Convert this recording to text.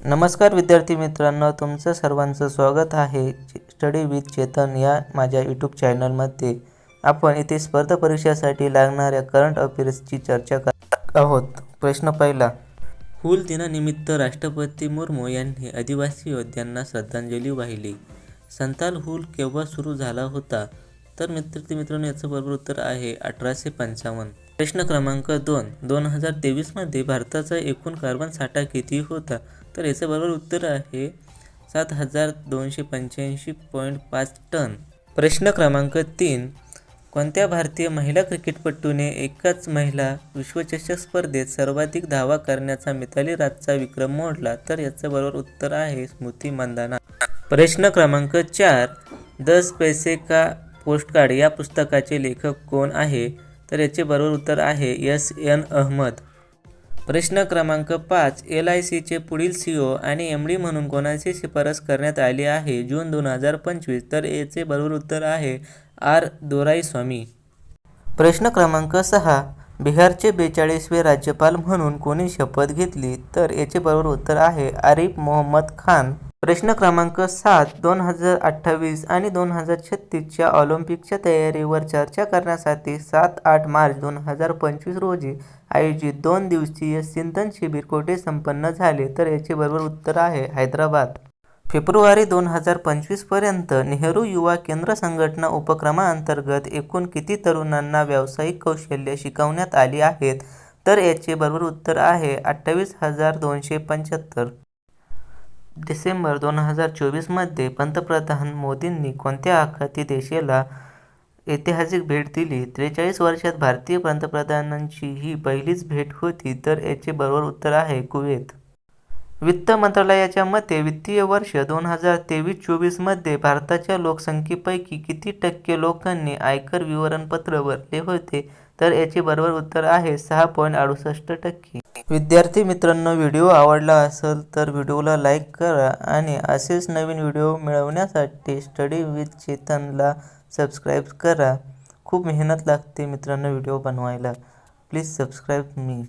नमस्कार विद्यार्थी मित्रांनो, तुमचं सर्वांचं स्वागत आहे स्टडी विथ चेतन या माझ्या यूट्यूब चॅनलमध्ये। आपण इथे स्पर्धा परीक्षेसाठी लागणाऱ्या करंट अफेअर्सची चर्चा करत आहोत। प्रश्न पहिला, हूल दिनानिमित्त राष्ट्रपती मुर्मू यांनी आदिवासी योद्ध्यांना श्रद्धांजली वाहिली। संथाल हूल केव्हा सुरू झाला होता? तर मित्रांनो याचं बरोबर उत्तर आहे 1855। प्रश्न क्रमांक 2, 2023 मध्ये भारताचा एकूण कार्बन साठा किती होता? तर याचं बरोबर उत्तर आहे 7285.5 टन। प्रश्न क्रमांक 3, कोणत्या भारतीय महिला क्रिकेटपटूने एकाच महिला विश्वचषक स्पर्धेत सर्वाधिक धावा करण्याचा मिताली राजचा विक्रम मोडला? तर याचं बरोबर उत्तर आहे स्मृती मंदाना। प्रश्न क्रमांक 4, 10 पैसे का पोस्टकार्ड या पुस्तकाचे लेखक कोण आहे? तर याचे बरोबर उत्तर आहे S.N. अहमद। प्रश्न क्रमांक 5, LICचे पुढील CEO आणि MD म्हणून कोणाची शिफारस करण्यात आली आहे जून 2025? तर याचे बरोबर उत्तर आहे R. दोराईस्वामी। प्रश्न क्रमांक 6, बिहारचे 42वे राज्यपाल म्हणून कोणी शपथ घेतली? तर याचे बरोबर उत्तर आहे आरिफ मोहम्मद खान। प्रश्न क्रमांक 7, 2028 आणि 2036च्या ऑलिम्पिकच्या तयारीवर चर्चा करण्यासाठी 7-8 मार्च 2025 रोजी आयोजित 2 दिवसीय चिंतन शिबिर कोठे संपन्न झाले? तर याचे बरोबर उत्तर आहे हैदराबाद। फेब्रुवारी 2025 पर्यंत नेहरू युवा केंद्र संघटना उपक्रमांतर्गत एकूण किती तरुणांना व्यावसायिक कौशल्य शिकवण्यात आली आहेत? तर याचे बरोबर उत्तर आहे 28,275। डिसेंबर 2024 मध्ये पंतप्रधान मोदींनी कोणत्या आखाती देशाला ऐतिहासिक भेट दिली? 43 वर्षात भारतीय पंतप्रधानांची ही पहिलीच भेट होती। तर याचे बरोबर उत्तर आहे कुवेत। वित्त मंत्रालयाच्या मते वित्तीय वर्ष 2023-24 मध्ये भारताच्या लोकसंख्येपैकी किती टक्के लोकांनी आयकर विवरणपत्र भरले होते? तर याचे बरोबर उत्तर आहे 6.68%। विद्यार्थी मित्रांनो, व्हिडिओ आवडला असेल तर व्हिडिओला लाईक करा आणि असेच नवीन व्हिडिओ मिळवण्यासाठी स्टडी विथ चेतनला सबस्क्राईब करा। खूप मेहनत लागते मित्रांनो व्हिडिओ बनवायला। Please subscribe me.